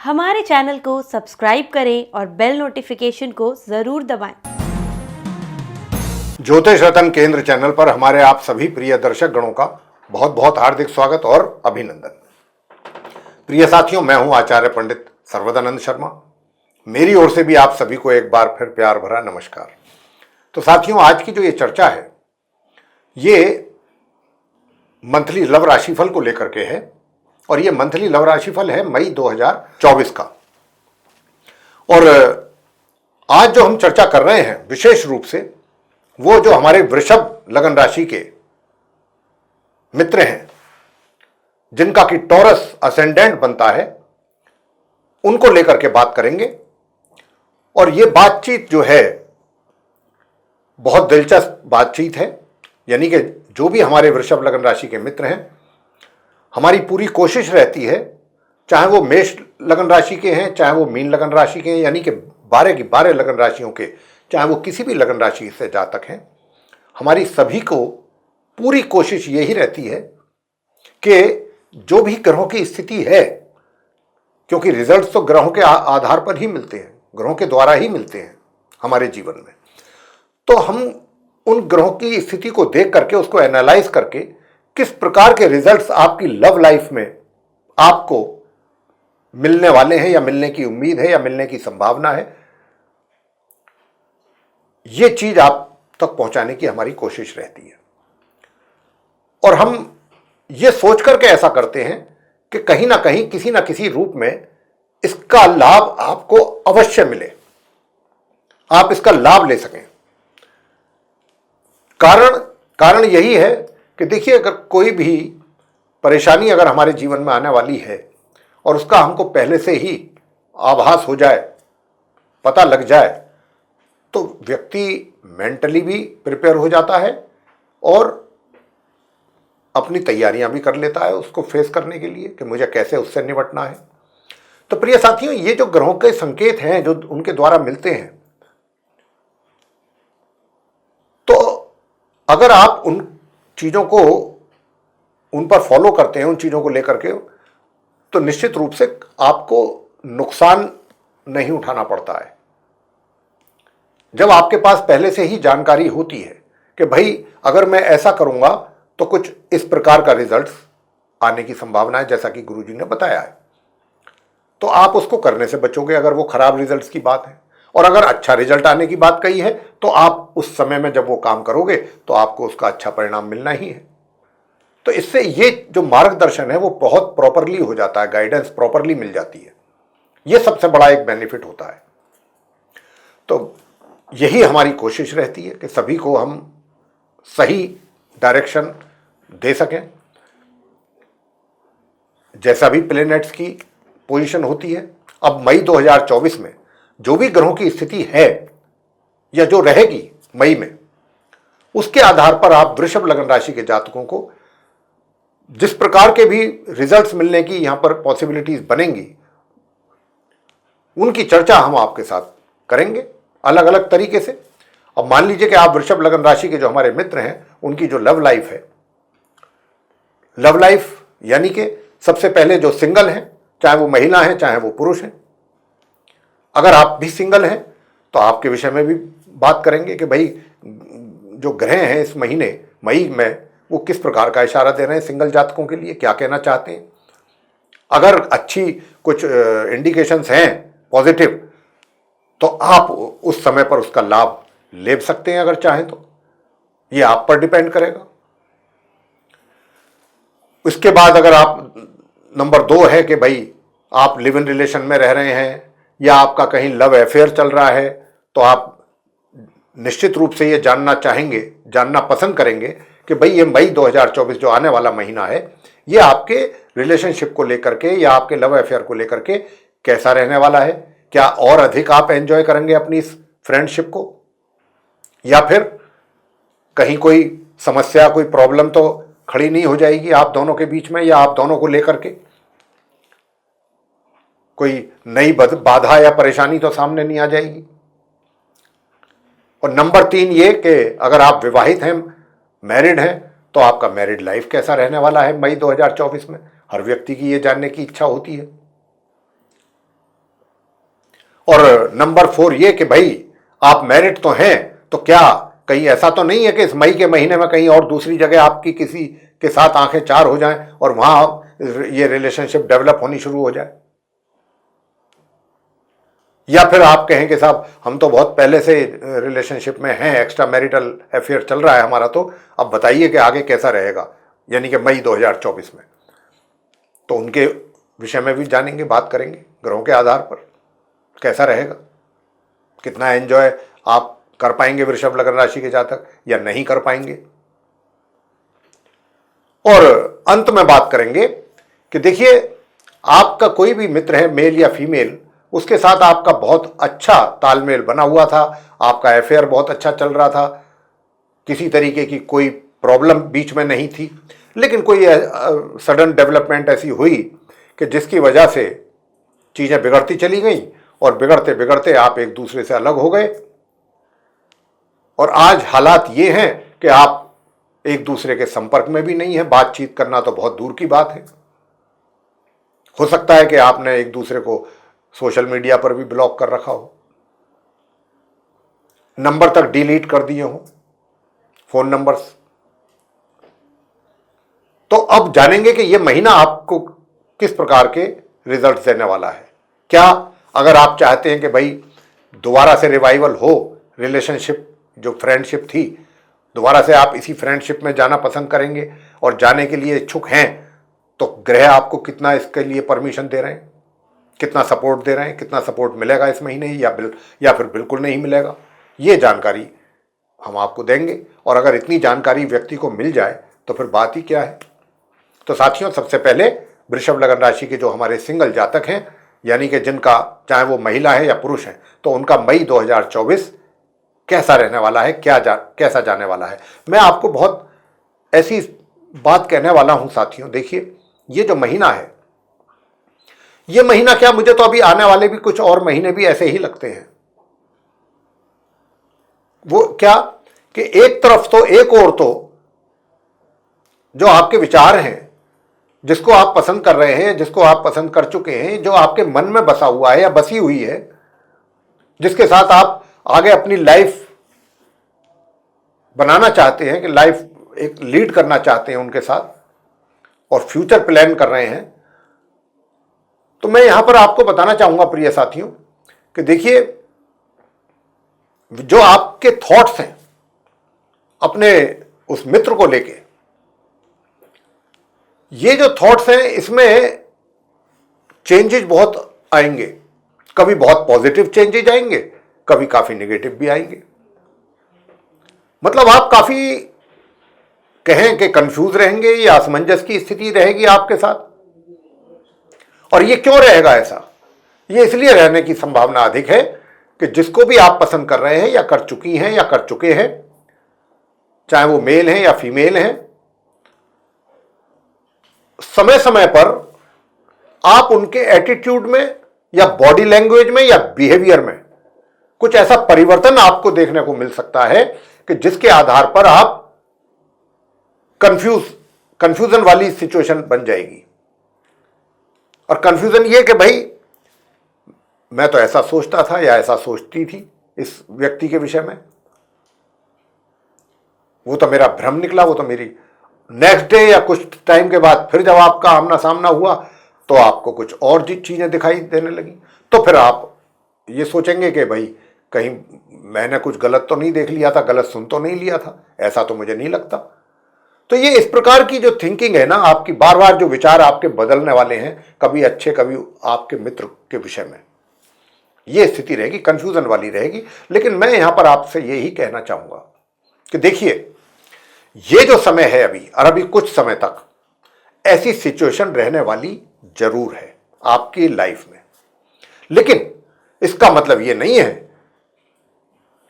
हमारे चैनल को सब्सक्राइब करें और बेल नोटिफिकेशन को जरूर दबाएं। ज्योतिष रतन केंद्र चैनल पर हमारे आप सभी प्रिय दर्शक गणों का बहुत बहुत हार्दिक स्वागत और अभिनंदन। प्रिय साथियों, मैं हूं आचार्य पंडित सर्वदानंद शर्मा। मेरी ओर से भी आप सभी को एक बार फिर प्यार भरा नमस्कार। तो साथियों, आज की जो ये चर्चा है ये मंथली लव राशिफल को लेकर के है और ये मंथली लव राशिफल है मई 2024 का। और आज जो हम चर्चा कर रहे हैं विशेष रूप से वो जो हमारे वृषभ लगन राशि के मित्र हैं जिनका कि टॉरस असेंडेंट बनता है, उनको लेकर के बात करेंगे। और ये बातचीत जो है बहुत दिलचस्प बातचीत है। यानी कि जो भी हमारे वृषभ लगन राशि के मित्र हैं, हमारी पूरी कोशिश रहती है, चाहे वो मेष लगन राशि के हैं, चाहे वो मीन लगन राशि के हैं, यानी कि 12 की 12 लगन राशियों के, चाहे वो किसी भी लगन राशि से जातक हैं, हमारी सभी को पूरी कोशिश यही रहती है कि जो भी ग्रहों की स्थिति है, क्योंकि रिजल्ट्स तो ग्रहों के आधार पर ही मिलते हैं, ग्रहों के द्वारा ही मिलते हैं हमारे जीवन में, तो हम उन ग्रहों की स्थिति को देख करके उसको एनालाइज करके किस प्रकार के रिजल्ट्स आपकी लव लाइफ में आपको मिलने वाले हैं या मिलने की उम्मीद है या मिलने की संभावना है, ये चीज आप तक पहुंचाने की हमारी कोशिश रहती है। और हम ये सोच करके ऐसा करते हैं कि कहीं ना कहीं किसी ना किसी रूप में इसका लाभ आपको अवश्य मिले, आप इसका लाभ ले सकें। कारण यही है कि देखिए, अगर कोई भी परेशानी अगर हमारे जीवन में आने वाली है और उसका हमको पहले से ही आभास हो जाए, पता लग जाए, तो व्यक्ति मेंटली भी प्रिपेयर हो जाता है और अपनी तैयारियां भी कर लेता है उसको फेस करने के लिए कि मुझे कैसे उससे निपटना है। तो प्रिय साथियों, ये जो ग्रहों के संकेत हैं जो उनके द्वारा मिलते हैं, तो अगर आप उन चीज़ों को उन पर फॉलो करते हैं, उन चीज़ों को लेकर के, तो निश्चित रूप से आपको नुकसान नहीं उठाना पड़ता है। जब आपके पास पहले से ही जानकारी होती है कि भाई अगर मैं ऐसा करूंगा तो कुछ इस प्रकार का रिजल्ट्स आने की संभावना है, जैसा कि गुरुजी ने बताया है, तो आप उसको करने से बचोगे अगर वो खराब रिजल्ट्स की बात है। और अगर अच्छा रिजल्ट आने की बात कही है तो आप उस समय में जब वो काम करोगे तो आपको उसका अच्छा परिणाम मिलना ही है। तो इससे ये जो मार्गदर्शन है वो बहुत प्रॉपरली हो जाता है, गाइडेंस प्रॉपरली मिल जाती है। ये सबसे बड़ा एक बेनिफिट होता है। तो यही हमारी कोशिश रहती है कि सभी को हम सही डायरेक्शन दे सकें। जैसा भी प्लेनेट्स की पोजीशन होती है, अब मई 2024 में जो भी ग्रहों की स्थिति है या जो रहेगी मई में, उसके आधार पर आप वृषभ लगन राशि के जातकों को जिस प्रकार के भी रिजल्ट्स मिलने की यहां पर पॉसिबिलिटीज बनेंगी, उनकी चर्चा हम आपके साथ करेंगे अलग अलग तरीके से। अब मान लीजिए कि आप वृषभ लगन राशि के जो हमारे मित्र हैं, उनकी जो लव लाइफ है, लव लाइफ यानी कि सबसे पहले जो सिंगल हैं, चाहे वो महिला हैं चाहे वो पुरुष हैं, अगर आप भी सिंगल हैं तो आपके विषय में भी बात करेंगे कि भाई जो ग्रह हैं इस महीने मई में वो किस प्रकार का इशारा दे रहे हैं सिंगल जातकों के लिए, क्या कहना चाहते हैं। अगर अच्छी कुछ इंडिकेशंस हैं पॉजिटिव, तो आप उस समय पर उसका लाभ ले सकते हैं अगर चाहें तो। ये आप पर डिपेंड करेगा। इसके बाद अगर आप नंबर 2 है कि भाई आप लिव इन रिलेशन में रह रहे हैं या आपका कहीं लव अफेयर चल रहा है, तो आप निश्चित रूप से ये जानना चाहेंगे, जानना पसंद करेंगे कि भाई ये मई 2024 जो आने वाला महीना है, ये आपके रिलेशनशिप को लेकर के या आपके लव अफेयर को लेकर के कैसा रहने वाला है। क्या और अधिक आप एंजॉय करेंगे अपनी इस फ्रेंडशिप को, या फिर कहीं कोई समस्या, कोई प्रॉब्लम तो खड़ी नहीं हो जाएगी आप दोनों के बीच में, या आप दोनों को लेकर के कोई नई बाधा या परेशानी तो सामने नहीं आ जाएगी। और नंबर 3 ये कि अगर आप विवाहित हैं, मैरिड हैं, तो आपका मैरिड लाइफ कैसा रहने वाला है मई 2024 में। हर व्यक्ति की ये जानने की इच्छा होती है। और नंबर 4 ये कि भाई आप मैरिड तो हैं, तो क्या कहीं ऐसा तो नहीं है कि इस मई के महीने में कहीं और दूसरी जगह आपकी किसी के साथ आंखें चार हो जाएं और वहां ये रिलेशनशिप डेवलप होनी शुरू हो जाए। या फिर आप कहें कि साहब हम तो बहुत पहले से रिलेशनशिप में हैं, एक्स्ट्रा मैरिटल अफेयर चल रहा है हमारा, तो अब बताइए कि आगे कैसा रहेगा, यानी कि मई 2024 में। तो उनके विषय में भी जानेंगे, बात करेंगे ग्रहों के आधार पर कैसा रहेगा, कितना एंजॉय आप कर पाएंगे वृषभ लग्न राशि के जातक या नहीं कर पाएंगे। और अंत में बात करेंगे कि देखिए आपका कोई भी मित्र है, मेल या फीमेल, उसके साथ आपका बहुत अच्छा तालमेल बना हुआ था, आपका अफेयर बहुत अच्छा चल रहा था, किसी तरीके की कोई प्रॉब्लम बीच में नहीं थी, लेकिन कोई सडन डेवलपमेंट ऐसी हुई कि जिसकी वजह से चीज़ें बिगड़ती चली गई और बिगड़ते बिगड़ते आप एक दूसरे से अलग हो गए। और आज हालात ये हैं कि आप एक दूसरे के संपर्क में भी नहीं है, बातचीत करना तो बहुत दूर की बात है। हो सकता है कि आपने एक दूसरे को सोशल मीडिया पर भी ब्लॉक कर रखा हो, नंबर तक डिलीट कर दिए हो, फोन नंबर्स। तो अब जानेंगे कि यह महीना आपको किस प्रकार के रिजल्ट देने वाला है। क्या अगर आप चाहते हैं कि भाई दोबारा से रिवाइवल हो, रिलेशनशिप जो फ्रेंडशिप थी, दोबारा से आप इसी फ्रेंडशिप में जाना पसंद करेंगे और जाने के लिए इच्छुक हैं, तो ग्रह आपको कितना इसके लिए परमिशन दे रहे हैं, कितना सपोर्ट दे रहे हैं, कितना सपोर्ट मिलेगा इस महीने या फिर बिल्कुल नहीं मिलेगा, ये जानकारी हम आपको देंगे। और अगर इतनी जानकारी व्यक्ति को मिल जाए तो फिर बात ही क्या है। तो साथियों, सबसे पहले वृषभ लग्न राशि के जो हमारे सिंगल जातक हैं, यानी कि जिनका चाहे वो महिला है या पुरुष है, तो उनका मई 2024 कैसा रहने वाला है, कैसा जाने वाला है। मैं आपको बहुत ऐसी बात कहने वाला हूं साथियों। देखिए ये जो महीना है, ये महीना क्या, मुझे तो अभी आने वाले भी कुछ और महीने भी ऐसे ही लगते हैं। वो क्या कि एक तरफ तो, एक और तो जो आपके विचार हैं, जिसको आप पसंद कर रहे हैं, जिसको आप पसंद कर चुके हैं, जो आपके मन में बसा हुआ है या बसी हुई है, जिसके साथ आप आगे अपनी लाइफ बनाना चाहते हैं, कि लाइफ एक लीड करना चाहते हैं उनके साथ और फ्यूचर प्लान कर रहे हैं, तो मैं यहां पर आपको बताना चाहूंगा प्रिय साथियों कि देखिए जो आपके थॉट्स हैं अपने उस मित्र को लेके, ये जो थॉट्स हैं इसमें चेंजेस बहुत आएंगे। कभी बहुत पॉजिटिव चेंजेस आएंगे, कभी काफी नेगेटिव भी आएंगे। मतलब आप काफी कहें कि कंफ्यूज रहेंगे या असमंजस की स्थिति रहेगी आपके साथ। और ये क्यों रहेगा ऐसा? ये इसलिए रहने की संभावना अधिक है कि जिसको भी आप पसंद कर रहे हैं या कर चुकी हैं या कर चुके हैं, चाहे वो मेल हैं या फीमेल हैं, समय समय पर आप उनके एटीट्यूड में या बॉडी लैंग्वेज में या बिहेवियर में कुछ ऐसा परिवर्तन आपको देखने को मिल सकता है कि जिसके आधार पर आप कंफ्यूजन वाली सिचुएशन बन जाएगी। और कंफ्यूजन ये कि भाई मैं तो ऐसा सोचता था या ऐसा सोचती थी इस व्यक्ति के विषय में, वो तो मेरा भ्रम निकला, वो तो मेरी नेक्स्ट डे या कुछ टाइम के बाद फिर जब आपका आमना सामना हुआ तो आपको कुछ और चीजें दिखाई देने लगी। तो फिर आप ये सोचेंगे कि भाई कहीं मैंने कुछ गलत तो नहीं देख लिया था, गलत सुन तो नहीं लिया था, ऐसा तो मुझे नहीं लगता। तो ये इस प्रकार की जो थिंकिंग है ना आपकी, बार बार जो विचार आपके बदलने वाले हैं, कभी अच्छे कभी आपके मित्र के विषय में, ये स्थिति रहेगी, कंफ्यूजन वाली रहेगी। लेकिन मैं यहां पर आपसे यही कहना चाहूंगा कि देखिए ये जो समय है अभी और अभी कुछ समय तक ऐसी सिचुएशन रहने वाली जरूर है आपकी लाइफ में, लेकिन इसका मतलब ये नहीं है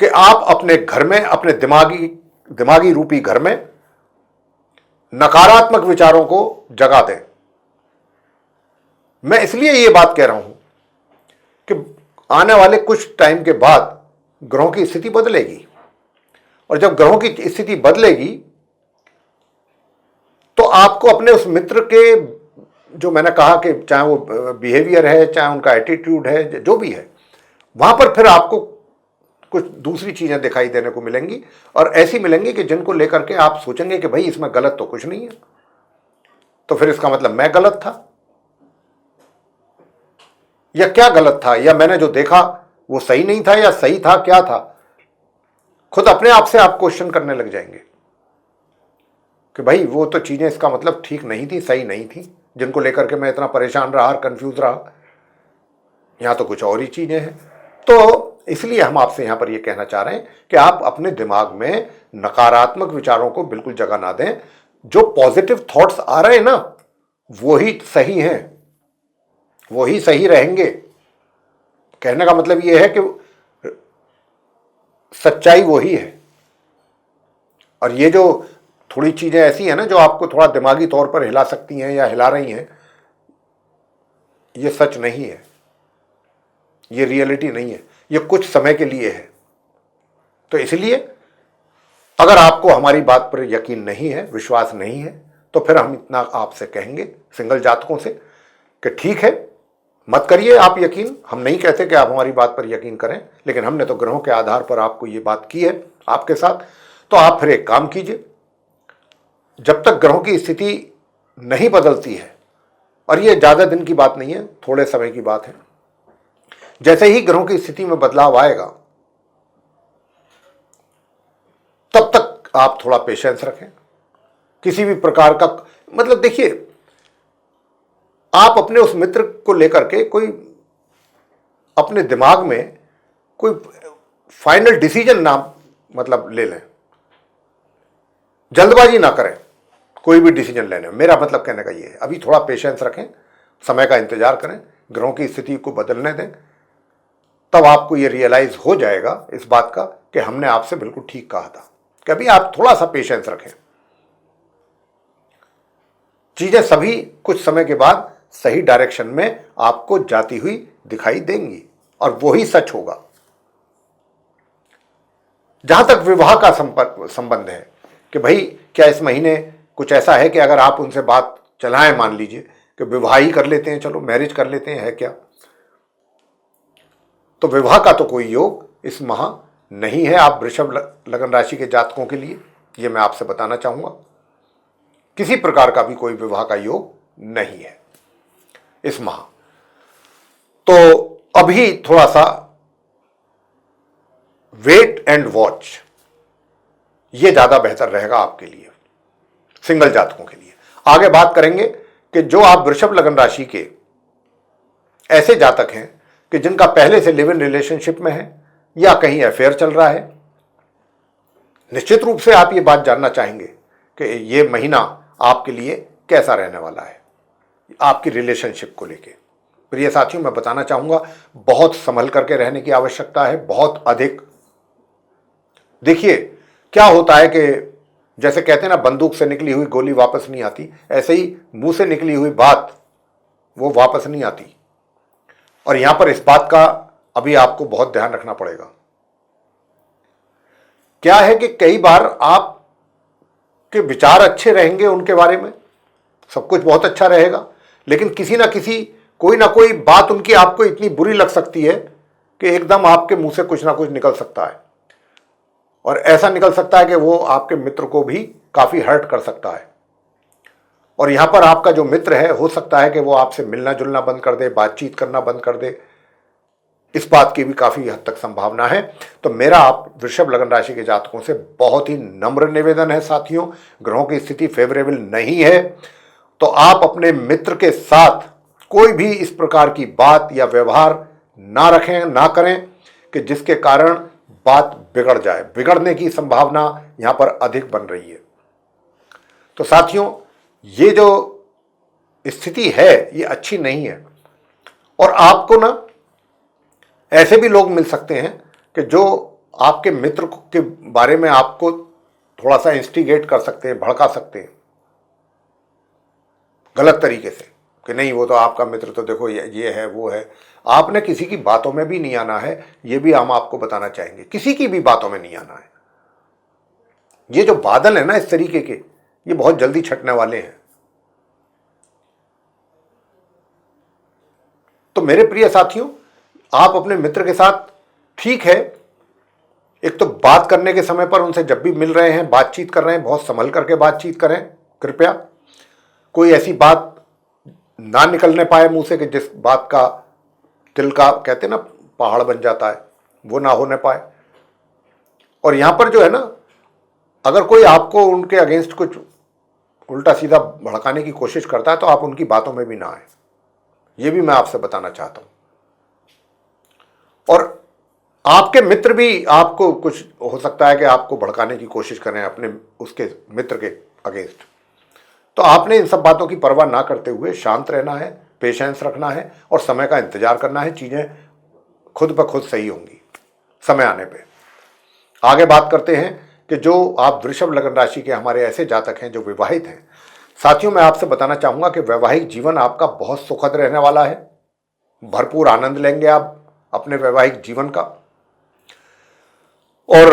कि आप अपने घर में, अपने दिमागी रूपी घर में नकारात्मक विचारों को जगा दें। मैं इसलिए ये बात कह रहा हूं कि आने वाले कुछ टाइम के बाद ग्रहों की स्थिति बदलेगी, और जब ग्रहों की स्थिति बदलेगी तो आपको अपने उस मित्र के, जो मैंने कहा कि चाहे वो बिहेवियर है, चाहे उनका एटीट्यूड है, जो भी है, वहां पर फिर आपको कुछ दूसरी चीजें दिखाई देने को मिलेंगी और ऐसी मिलेंगी कि जिनको लेकर के आप सोचेंगे कि भाई इसमें गलत तो कुछ नहीं है, तो फिर इसका मतलब मैं गलत था, या क्या गलत था, या मैंने जो देखा वो सही नहीं था, या सही था, क्या था। खुद अपने आप से आप क्वेश्चन करने लग जाएंगे कि भाई वो तो चीजें इसका मतलब ठीक नहीं थी, सही नहीं थी, जिनको लेकर के मैं इतना परेशान रहा और कंफ्यूज रहा, यहां तो कुछ और ही चीजें हैं। तो इसलिए हम आपसे यहां पर यह कहना चाह रहे हैं कि आप अपने दिमाग में नकारात्मक विचारों को बिल्कुल जगह ना दें। जो पॉजिटिव थॉट्स आ रहे हैं ना, वही सही हैं, वही सही रहेंगे। कहने का मतलब यह है कि सच्चाई वही है। और ये जो थोड़ी चीजें ऐसी हैं ना जो आपको थोड़ा दिमागी तौर पर हिला सकती हैं या हिला रही हैं, ये सच नहीं है, ये रियलिटी नहीं है, ये कुछ समय के लिए है। तो इसलिए अगर आपको हमारी बात पर यकीन नहीं है, विश्वास नहीं है, तो फिर हम इतना आपसे कहेंगे सिंगल जातकों से कि ठीक है, मत करिए आप यकीन। हम नहीं कहते कि आप हमारी बात पर यकीन करें, लेकिन हमने तो ग्रहों के आधार पर आपको ये बात की है आपके साथ। तो आप फिर एक काम कीजिए, जब तक ग्रहों की स्थिति नहीं बदलती है, और ये ज्यादा दिन की बात नहीं है, थोड़े समय की बात है, जैसे ही ग्रहों की स्थिति में बदलाव आएगा तब तक आप थोड़ा पेशेंस रखें। किसी भी प्रकार का मतलब देखिए, आप अपने उस मित्र को लेकर के कोई अपने दिमाग में कोई फाइनल डिसीजन ना मतलब ले लें, जल्दबाजी ना करें कोई भी डिसीजन लेने में। मेरा मतलब कहने का ये है, अभी थोड़ा पेशेंस रखें, समय का इंतजार करें, ग्रहों की स्थिति को बदलने दें, तब आपको ये रियलाइज हो जाएगा इस बात का कि हमने आपसे बिल्कुल ठीक कहा था। कि अभी आप थोड़ा सा पेशेंस रखें, चीजें सभी कुछ समय के बाद सही डायरेक्शन में आपको जाती हुई दिखाई देंगी, और वही सच होगा। जहां तक विवाह का संबंध है कि भाई क्या इस महीने कुछ ऐसा है कि अगर आप उनसे बात चलाएं, मान लीजिए कि विवाह ही कर लेते हैं, चलो मैरिज कर लेते हैं, है क्या, तो विवाह का तो कोई योग इस माह नहीं है आप वृषभ लगन राशि के जातकों के लिए, ये मैं आपसे बताना चाहूंगा। किसी प्रकार का भी कोई विवाह का योग नहीं है इस माह। तो अभी थोड़ा सा वेट एंड वॉच, ये ज्यादा बेहतर रहेगा आपके लिए, सिंगल जातकों के लिए। आगे बात करेंगे कि जो आप वृषभ लगन राशि के ऐसे जातक हैं कि जिनका पहले से लिव इन रिलेशनशिप में है या कहीं अफेयर चल रहा है, निश्चित रूप से आप ये बात जानना चाहेंगे कि ये महीना आपके लिए कैसा रहने वाला है आपकी रिलेशनशिप को लेके। प्रिय साथियों, मैं बताना चाहूंगा, बहुत संभल करके रहने की आवश्यकता है, बहुत अधिक। देखिए क्या होता है कि जैसे कहते हैं ना, बंदूक से निकली हुई गोली वापस नहीं आती, ऐसे ही मुंह से निकली हुई बात वो वापस नहीं आती। और यहां पर इस बात का अभी आपको बहुत ध्यान रखना पड़ेगा। क्या है कि कई बार आपके विचार अच्छे रहेंगे उनके बारे में, सब कुछ बहुत अच्छा रहेगा, लेकिन किसी ना किसी कोई ना कोई बात उनकी आपको इतनी बुरी लग सकती है कि एकदम आपके मुंह से कुछ ना कुछ निकल सकता है, और ऐसा निकल सकता है कि वो आपके मित्र को भी काफी हर्ट कर सकता है। और यहां पर आपका जो मित्र है, हो सकता है कि वो आपसे मिलना जुलना बंद कर दे, बातचीत करना बंद कर दे, इस बात की भी काफी हद तक संभावना है। तो मेरा आप वृषभ लगन राशि के जातकों से बहुत ही नम्र निवेदन है साथियों, ग्रहों की स्थिति फेवरेबल नहीं है, तो आप अपने मित्र के साथ कोई भी इस प्रकार की बात या व्यवहार ना रखें, ना करें कि जिसके कारण बात बिगड़ जाए। बिगड़ने की संभावना यहां पर अधिक बन रही है। तो साथियों, ये जो स्थिति है ये अच्छी नहीं है। और आपको ना ऐसे भी लोग मिल सकते हैं कि जो आपके मित्र के बारे में आपको थोड़ा सा इंस्टिगेट कर सकते हैं, भड़का सकते हैं गलत तरीके से कि नहीं वो तो आपका मित्र, तो देखो ये है वो है। आपने किसी की बातों में भी नहीं आना है, ये भी हम आपको बताना चाहेंगे, किसी की भी बातों में नहीं आना है। ये जो बादल है ना इस तरीके के, ये बहुत जल्दी छटने वाले हैं। तो मेरे प्रिय साथियों, आप अपने मित्र के साथ ठीक है, एक तो बात करने के समय पर उनसे जब भी मिल रहे हैं, बातचीत कर रहे हैं, बहुत संभल करके बातचीत करें कृपया। कोई ऐसी बात ना निकलने पाए मुंह से कि जिस बात का दिल का कहते हैं ना पहाड़ बन जाता है, वो ना होने पाए। और यहां पर जो है ना, अगर कोई आपको उनके अगेंस्ट कुछ उल्टा सीधा भड़काने की कोशिश करता है तो आप उनकी बातों में भी ना आए, ये भी मैं आपसे बताना चाहता हूं। और आपके मित्र भी आपको कुछ हो सकता है कि आपको भड़काने की कोशिश करें अपने उसके मित्र के अगेंस्ट, तो आपने इन सब बातों की परवाह ना करते हुए शांत रहना है, पेशेंस रखना है और समय का इंतजार करना है। चीजें खुद ब खुद सही होंगी समय आने पे। आगे बात करते हैं कि जो आप वृषभ लग्न राशि के हमारे ऐसे जातक हैं जो विवाहित हैं, साथियों मैं आपसे बताना चाहूंगा कि वैवाहिक जीवन आपका बहुत सुखद रहने वाला है। भरपूर आनंद लेंगे आप अपने वैवाहिक जीवन का। और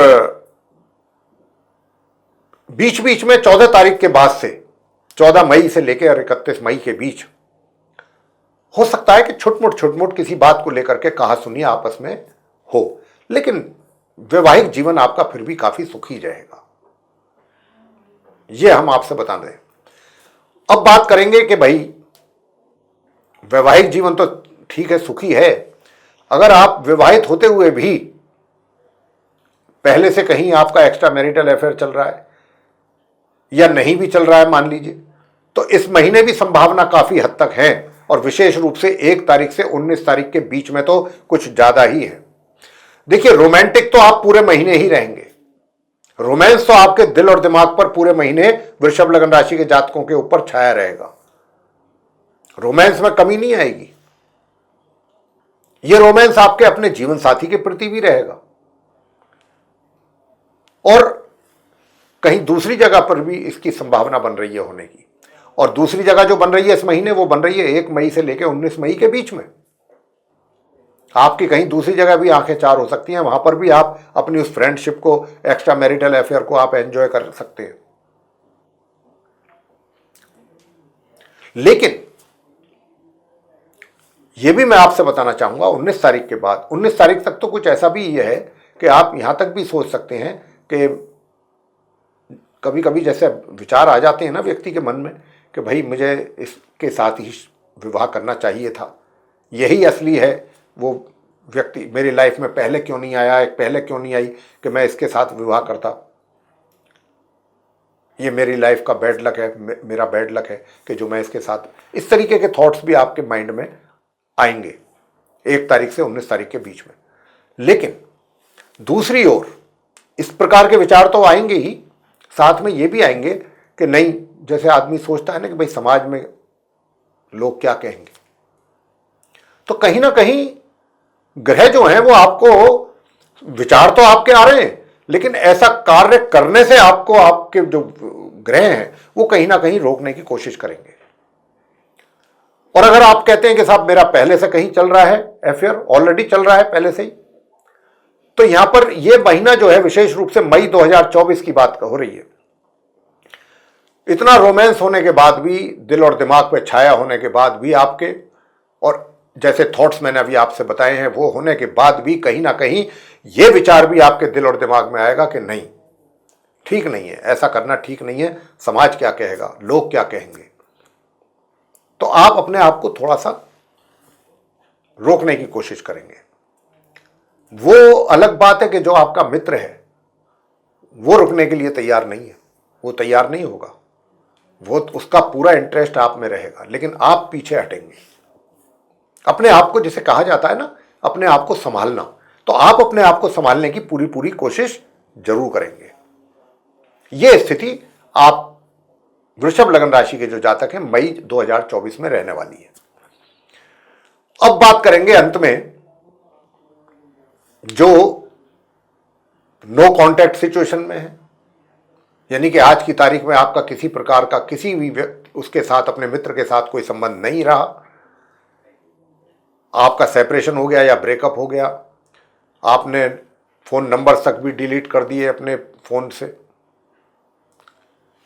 बीच बीच में 14 तारीख के बाद से 14 मई से लेकर 31 मई के बीच हो सकता है कि छुटमुट किसी बात को लेकर के कहा सुनी आपस में हो, लेकिन वैवाहिक जीवन आपका फिर भी काफी सुखी रहेगा, यह हम आपसे बता दें। अब बात करेंगे कि भाई वैवाहिक जीवन तो ठीक है, सुखी है। अगर आप विवाहित होते हुए भी पहले से कहीं आपका एक्स्ट्रा मैरिटल अफेयर चल रहा है या नहीं भी चल रहा है मान लीजिए, तो इस महीने भी संभावना काफी हद तक है। और विशेष रूप से 1 तारीख से 19 तारीख के बीच में तो कुछ ज्यादा ही है। देखिए, रोमांटिक तो आप पूरे महीने ही रहेंगे। रोमांस तो आपके दिल और दिमाग पर पूरे महीने वृषभ लग्न राशि के जातकों के ऊपर छाया रहेगा। रोमांस में कमी नहीं आएगी। यह रोमांस आपके अपने जीवन साथी के प्रति भी रहेगा और कहीं दूसरी जगह पर भी इसकी संभावना बन रही है होने की। और दूसरी जगह जो बन रही है इस महीने, वो बन रही है 1 मई से लेकर 19 मई के बीच में। आपकी कहीं दूसरी जगह भी आंखें चार हो सकती हैं, वहां पर भी आप अपनी उस फ्रेंडशिप को, एक्स्ट्रा मैरिटल अफेयर को आप एंजॉय कर सकते हैं। लेकिन यह भी मैं आपसे बताना चाहूंगा 19 तारीख के बाद, 19 तारीख तक तो कुछ ऐसा भी यह है कि आप यहां तक भी सोच सकते हैं कि कभी कभी जैसे विचार आ जाते हैं ना व्यक्ति के मन में कि भाई मुझे इसके साथ ही विवाह करना चाहिए था, यही असली है वो व्यक्ति, मेरी लाइफ में पहले क्यों नहीं आया, पहले क्यों नहीं आई कि मैं इसके साथ विवाह करता। ये मेरी लाइफ का बैड लक है, मेरा बैड लक है कि जो मैं इसके साथ, इस तरीके के थॉट्स भी आपके माइंड में आएंगे 1 तारीख से 19 तारीख के बीच में। लेकिन दूसरी ओर इस प्रकार के विचार तो आएंगे ही, साथ में ये भी आएंगे कि नहीं, जैसे आदमी सोचता है ना कि भाई समाज में लोग क्या कहेंगे, तो कहीं ना कहीं ग्रह जो हैं वो आपको, विचार तो आपके आ रहे हैं लेकिन ऐसा कार्य करने से आपको आपके जो ग्रह हैं वो कहीं ना कहीं रोकने की कोशिश करेंगे। और अगर आप कहते हैं कि साहब मेरा पहले से कहीं चल रहा है अफेयर, ऑलरेडी चल रहा है पहले से ही, तो यहां पर यह महीना जो है विशेष रूप से मई 2024 की बात हो रही है। इतना रोमांस होने के बाद भी, दिल और दिमाग पे छाया होने के बाद भी आपके, और जैसे थॉट्स मैंने अभी आपसे बताए हैं वो होने के बाद भी कहीं ना कहीं यह विचार भी आपके दिल और दिमाग में आएगा कि नहीं, ठीक नहीं है, ऐसा करना ठीक नहीं है, समाज क्या कहेगा, लोग क्या कहेंगे। तो आप अपने आप को थोड़ा सा रोकने की कोशिश करेंगे। वो अलग बात है कि जो आपका मित्र है वो रुकने के लिए तैयार नहीं है, वो तैयार नहीं होगा, वो उसका पूरा इंटरेस्ट आप में रहेगा, लेकिन आप पीछे हटेंगे। अपने आप को, जिसे कहा जाता है ना, अपने आप को संभालना, तो आप अपने आप को संभालने की पूरी पूरी कोशिश जरूर करेंगे। यह स्थिति आप वृषभ लग्न राशि के जो जातक हैं मई 2024 में रहने वाली है। अब बात करेंगे अंत में जो नो कॉन्टैक्ट सिचुएशन में है, यानी कि आज की तारीख में आपका किसी प्रकार का किसी भी उसके साथ, अपने मित्र के साथ कोई संबंध नहीं रहा, आपका सेपरेशन हो गया या ब्रेकअप हो गया, आपने फोन नंबर तक भी डिलीट कर दिए अपने फोन से।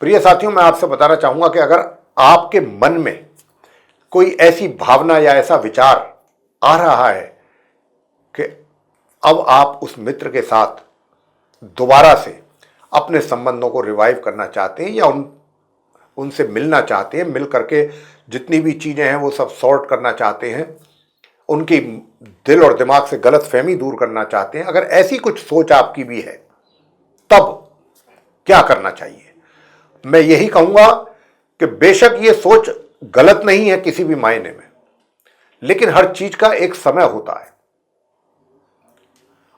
प्रिय साथियों, मैं आपसे बताना चाहूंगा कि अगर आपके मन में कोई ऐसी भावना या ऐसा विचार आ रहा है कि अब आप उस मित्र के साथ दोबारा से अपने संबंधों को रिवाइव करना चाहते हैं या उनसे मिलना चाहते हैं, मिल करके जितनी भी चीज़ें हैं वो सब सॉर्ट करना चाहते हैं, उनकी दिल और दिमाग से गलतफहमी दूर करना चाहते हैं। अगर ऐसी कुछ सोच आपकी भी है तब क्या करना चाहिए? मैं यही कहूंगा कि बेशक ये सोच गलत नहीं है किसी भी मायने में, लेकिन हर चीज का एक समय होता है।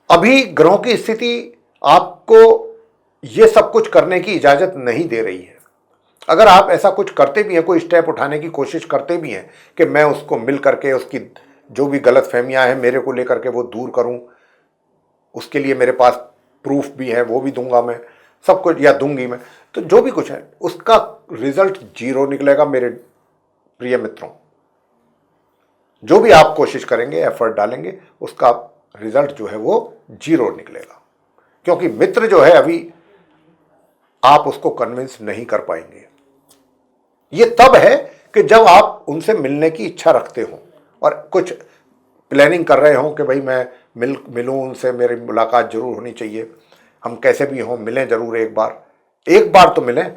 अभी ग्रहों की स्थिति आपको ये सब कुछ करने की इजाजत नहीं दे रही है। अगर आप ऐसा कुछ करते भी हैं, कोई स्टेप उठाने की कोशिश करते भी हैं कि मैं उसको मिल करके उसकी जो भी गलतफहमियां हैं मेरे को लेकर के वो दूर करूं, उसके लिए मेरे पास प्रूफ भी है, वो भी दूंगा मैं, सब कुछ या दूंगी मैं, तो जो भी कुछ है उसका रिजल्ट 0 निकलेगा मेरे प्रिय मित्रों। जो भी आप कोशिश करेंगे, एफर्ट डालेंगे, उसका रिजल्ट जो है वो 0 निकलेगा, क्योंकि मित्र जो है अभी आप उसको कन्विंस नहीं कर पाएंगे। ये तब है कि जब आप उनसे मिलने की इच्छा रखते हो और कुछ प्लानिंग कर रहे हो कि भाई मैं मिलूं उनसे, मेरी मुलाकात जरूर होनी चाहिए, हम कैसे भी हों मिलें जरूर, एक बार तो मिलें।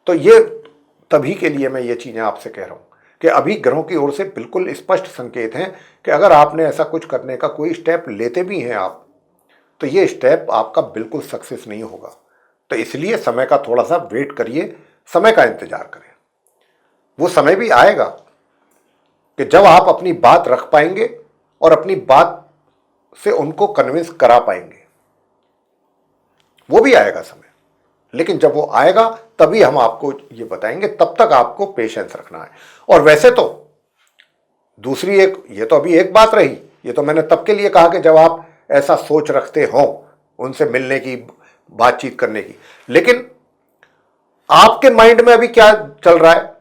तो ये तभी के लिए मैं ये चीज़ें आपसे कह रहा हूं कि अभी ग्रहों की ओर से बिल्कुल स्पष्ट संकेत हैं कि अगर आपने ऐसा कुछ करने का कोई स्टेप लेते भी हैं आप, तो ये स्टेप आपका बिल्कुल सक्सेस नहीं होगा। तो इसलिए समय का थोड़ा सा वेट करिए, समय का इंतजार करें। वो समय भी आएगा कि जब आप अपनी बात रख पाएंगे और अपनी बात से उनको कन्विंस करा पाएंगे, वो भी आएगा समय। लेकिन जब वो आएगा तभी हम आपको ये बताएंगे, तब तक आपको पेशेंस रखना है। और वैसे तो दूसरी एक, ये तो अभी एक बात रही, ये तो मैंने तब के लिए कहा कि जब आप ऐसा सोच रखते हो उनसे मिलने की, बातचीत करने की। लेकिन आपके माइंड में अभी क्या चल रहा है,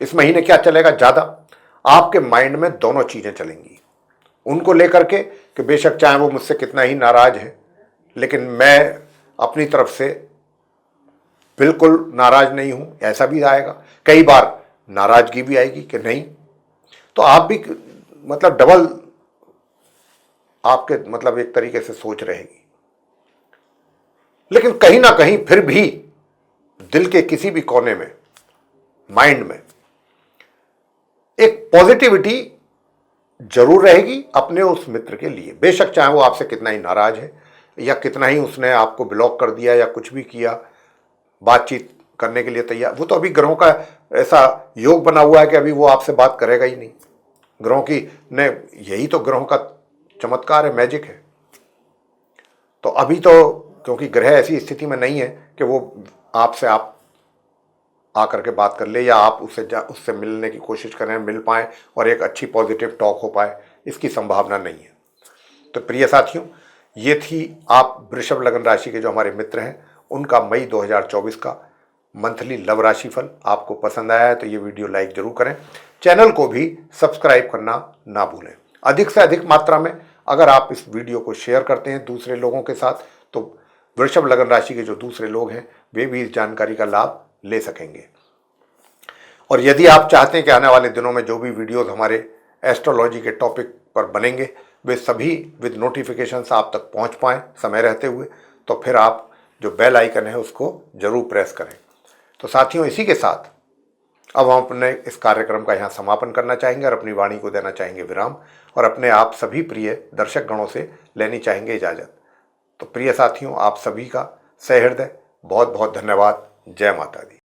इस महीने क्या चलेगा ज्यादा? आपके माइंड में दोनों चीजें चलेंगी, उनको लेकर के कि बेशक चाहे वो मुझसे कितना ही नाराज है, लेकिन मैं अपनी तरफ से बिल्कुल नाराज नहीं हूं, ऐसा भी आएगा। कई बार नाराजगी भी आएगी कि नहीं, तो आप भी मतलब डबल आपके मतलब एक तरीके से सोच रहेगी। लेकिन कहीं ना कहीं फिर भी दिल के किसी भी कोने में, माइंड में एक पॉजिटिविटी जरूर रहेगी अपने उस मित्र के लिए, बेशक चाहे वो आपसे कितना ही नाराज है या कितना ही उसने आपको ब्लॉक कर दिया या कुछ भी किया, बातचीत करने के लिए तैयार। वो तो अभी ग्रहों का ऐसा योग बना हुआ है कि अभी वो आपसे बात करेगा ही नहीं। ग्रहों की ने, यही तो ग्रहों का चमत्कार है, मैजिक है। तो अभी तो क्योंकि ग्रह ऐसी स्थिति में नहीं है कि वो आपसे आप आकर के बात कर ले या आप उससे मिलने की कोशिश करें, मिल पाएं और एक अच्छी पॉजिटिव टॉक हो पाए, इसकी संभावना नहीं है। तो प्रिय साथियों, ये थी आप वृषभ लग्न राशि के जो हमारे मित्र हैं उनका मई 2024 का मंथली लव राशिफल। आपको पसंद आया है तो ये वीडियो लाइक जरूर करें, चैनल को भी सब्सक्राइब करना ना भूलें। अधिक से अधिक मात्रा में अगर आप इस वीडियो को शेयर करते हैं दूसरे लोगों के साथ, तो वृषभ लग्न राशि के जो दूसरे लोग हैं वे भी इस जानकारी का लाभ ले सकेंगे। और यदि आप चाहते हैं कि आने वाले दिनों में जो भी वीडियोस हमारे एस्ट्रोलॉजी के टॉपिक पर बनेंगे वे सभी विद नोटिफिकेशंस आप तक पहुंच पाएँ समय रहते हुए, तो फिर आप जो बेल आइकन है उसको जरूर प्रेस करें। तो साथियों, इसी के साथ अब हम अपने इस कार्यक्रम का यहाँ समापन करना चाहेंगे और अपनी वाणी को देना चाहेंगे विराम, और अपने आप सभी प्रिय दर्शक गणों से लेनी चाहेंगे इजाज़त। तो प्रिय साथियों, आप सभी का सहृदय बहुत बहुत धन्यवाद। जय माता दी।